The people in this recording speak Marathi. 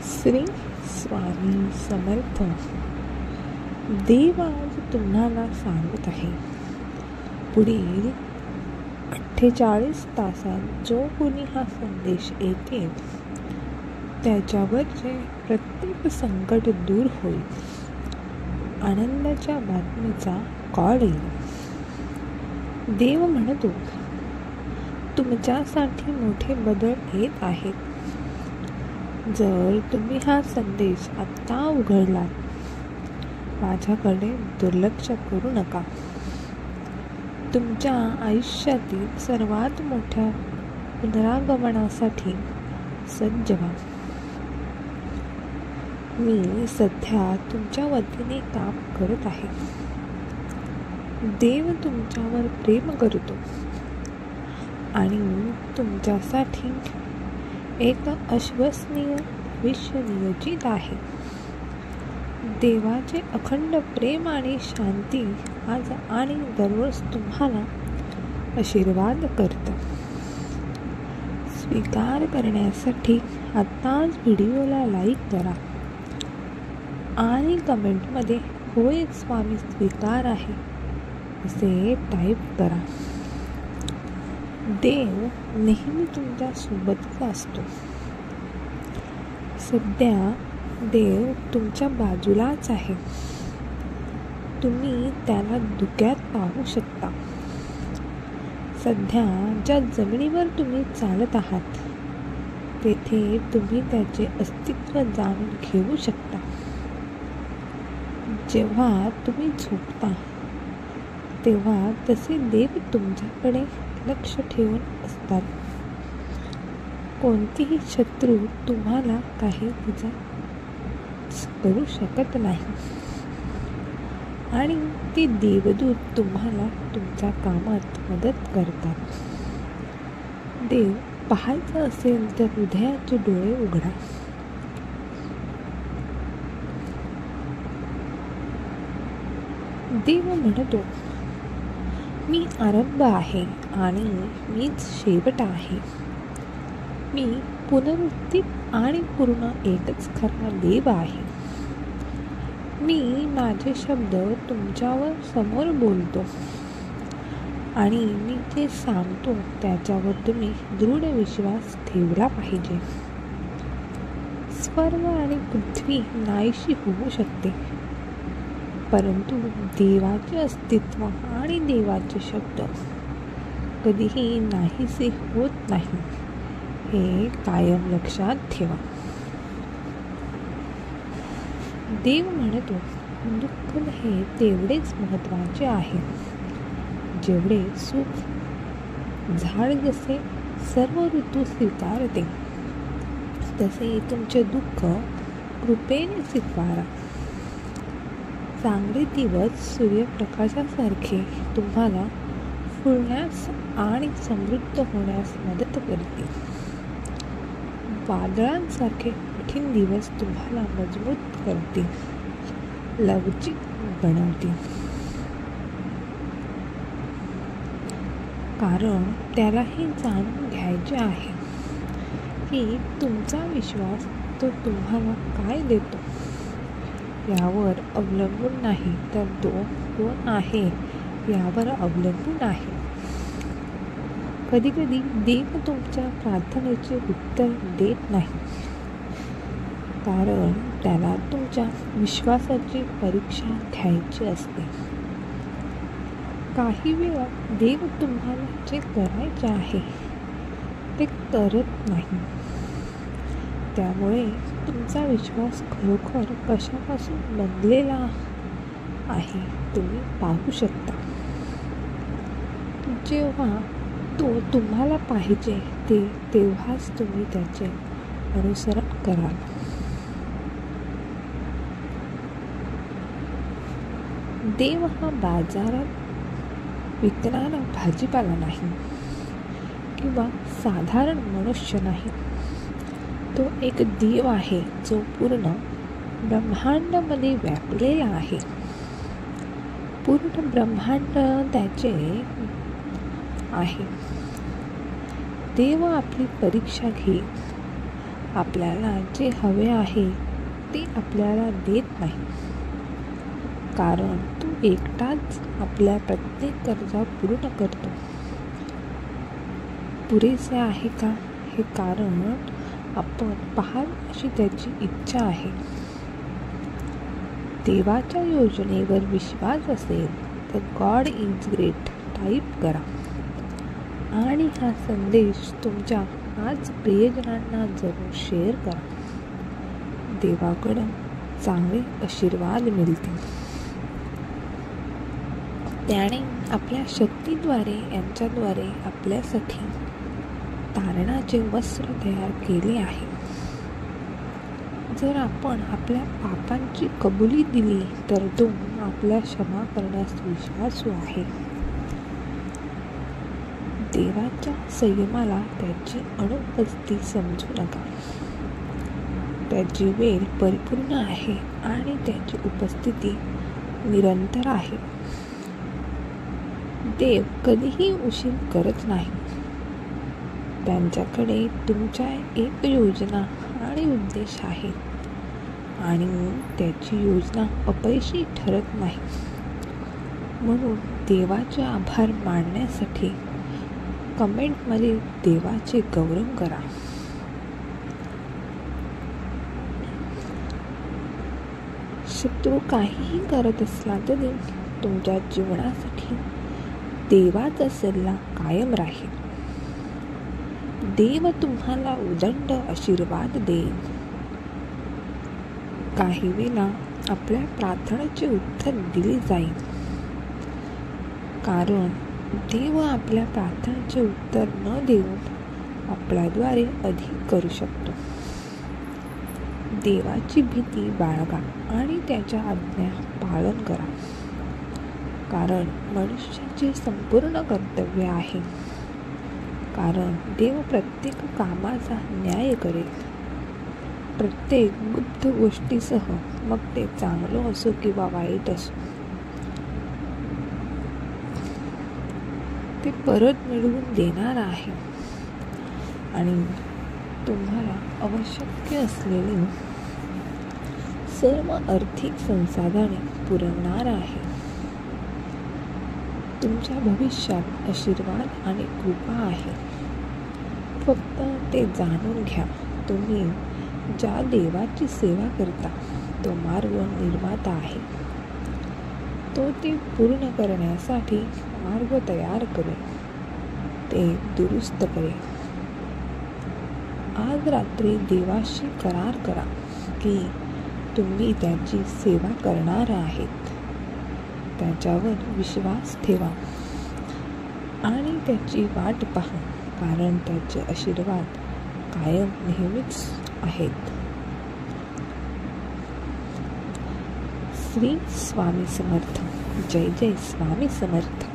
श्री स्वामी समर्थ. देव आज तुम्हाला सांगत आहे, पुढील 48 तासात जो कोणी हा संदेश ऐकेल त्याच्यावरचे प्रत्येक संकट दूर होईल. आनंदाच्या बातमीचा कॉल येईल. देव म्हणतो, तुमच्यासाठी मोठे बदल येत आहेत. जर तुम्ही हा संदेश आत्ता उघडलात, माझ्याकडे दुर्लक्ष करू नका. तुमच्या आयुष्यातील सर्वात मोठ्या पुनरागमनासाठी सज्ज व्हा. मी सध्या तुमच्या वतीने काम करत आहे. देव तुमच्यावर प्रेम करतो आणि तुमच्यासाठी एक अविश्वसनीय भविष्य नियोजित आहे. देवाचे अखंड प्रेम आणि शांती आज आणि दररोज तुम्हाला आशीर्वाद करतं. स्वीकार करण्यासाठी आत्ताच व्हिडिओला लाईक करा आणि कमेंटमध्ये होय स्वामी स्वीकार आहे असे टाईप करा. देव नेहमी तुमच्या सोबतच असतो. सध्या देव तुमच्या बाजूलाच आहे. तुम्ही त्याला धुक्यात पाहू शकता. सध्या ज्या जमिनीवर तुम्ही चालत आहात तेथे तुम्ही त्याचे अस्तित्व जाणून घेऊ शकता. जेव्हा तुम्ही झोपता तेव्हा तसे देव तुमच्याकडे लक्ष ठेवून असतात. कोणतीही शत्रू तुम्हाला काही करू शकत नाही आणि ते देवदूत तुम्हाला तुमच्या कामात मदत करतात. देव पाहायचं असेल तर हृदयाचे डोळे उघडा. देव म्हणतो, मी आरंभ आहे आणि मीच शेवट आहे. मी पुनरुत्थित आणि पूर्ण एकच खरा देव आहे. मी माझे शब्द तुमच्यावर समोर बोलतो आणि मी जे सांगतो त्याच्यावर तुम्ही दृढ विश्वास ठेवला पाहिजे. स्वर्ग आणि पृथ्वी नाहीशी होऊ शकते, परंतु देवाचे अस्तित्व आणि देवाचे शब्द कधीही नाहीसे होत नाही. हे कायम लक्षात ठेवा. देव म्हणतो, दुःख हे तेवढेच महत्त्वाचे आहे जेवढे सुख. झाड जसे सर्व ऋतू स्वीकारते तसे तुमचे दुःख कृपेने स्वीकारा. चांगले दिवस सूर्यप्रकाशासारखे तुम्हाला फुलण्यास आणि समृद्ध होण्यास मदत करतील. वादळांसारखे कठीण दिवस तुम्हाला मजबूत करतील, लवचिक बनवतील. कारण त्यालाही जाणून घ्यायचे आहे की तुमचा विश्वास तो तुम्हाला काय देतो यावर अवलंबून नाही, तर तो कोण आहे यावर अवलंबून आहे. कधीकधी देव तुमच्या प्रार्थनेचे उत्तर देत नाही, कारण त्याला तुमच्या विश्वासाची परीक्षा घ्यायची असते. काही वेळा देव तुम्हाला जे करायचे आहे ते करत नाही. त्यामुळे तुमचा विश्वास खरोखर कशापासून बनलेला आहे तुम्ही पाहू शकता. जेव्हा तो तुम्हाला पाहिजे तेव्हाच तुम्ही त्याचे अनुसरण कराल. देव हा बाजारात विकणारा भाजीपाला नाही किंवा साधारण मनुष्य नाही. तो एक देव आहे जो पूर्ण ब्रह्मांडामध्ये व्यापलेला आहे. पूर्ण ब्रह्मांड त्याचे आहे. देव आपली परीक्षा घेईल आपल्याला जे हवे आहे ते आपल्याला देत नाही, कारण तो एकटाच आपल्या प्रत्येक गरजा पूर्ण करतो. पुरेसे आहे का हे कारण आपण पाहावे अशी त्याची इच्छा आहे. देवाच्या योजनेवर विश्वास असेल तर गॉड इज ग्रेट टाईप करा आणि हा संदेश तुमच्या आज प्रियजनांना जरूर शेअर करा. देवाकडून चांगले आशीर्वाद मिळतील. त्याने आपल्या शक्तीद्वारे यांच्याद्वारे आपल्यासाठी तारणाचे वस्त्र तयार केले आहे. जर आपण आपल्या पापांची कबुली दिली तर तो आपल्या क्षमा करण्यास विश्वासू आहे. देवाच्या संयमाला त्याची अनुपस्थिती समजू नका. त्याची वेळ परिपूर्ण आहे आणि त्याची उपस्थिती निरंतर आहे. देव कधीही उशीर करत नाही. त्यांच्याकडे तुमच्या एक योजना आणि उद्देश आहे आणि त्याची योजना अपयशी ठरत नाही. म्हणून देवाचे आभार मानण्यासाठी कमेंटमध्ये देवाचे गौरव करा. शत्रू काहीही करत असला तरी तुमच्या जीवनासाठी देवाचा सल्ला कायम राहील. देव तुम्हाला उदंड आशीर्वाद देईल. काही वेळा आपल्या प्रार्थनेचे उत्तर दिले जाईल, कारण देव आपल्या प्रार्थनेचे उत्तर न देऊन आपल्याद्वारे अधिक करू शकतो. देवाची भीती बाळगा आणि त्याच्या आज्ञा पालन करा, कारण मनुष्याचे संपूर्ण कर्तव्य आहे. कारण देव प्रत्येक कामाचा न्याय करेल. प्रत्येक बुद्ध गोष्टीसह, मग ते चांगलं असो किंवा वाईट असो, ते परत मिळवून देणार आहे आणि तुम्हाला आवश्यक असलेली सर्व आर्थिक संसाधने पुरवणार आहे. तुमच्या भविष्यात आशीर्वाद आणि कृपा आहे. फक्त ते जाणून घ्या. तुम्ही ज्या देवाची सेवा करता तो मार्ग निर्माता आहे. तो ते पूर्ण करण्यासाठी मार्ग तयार करेल, ते दुरुस्त करेल. आज रात्री देवाशी करार करा की तुम्ही त्याची सेवा करणार आहेत. त्याच्यावर विश्वास ठेवा आणि त्याची वाट पहा, कारण त्याचे आशीर्वाद कायम नेहमीच आहेत. श्री स्वामी समर्थ. जय जय स्वामी समर्थ.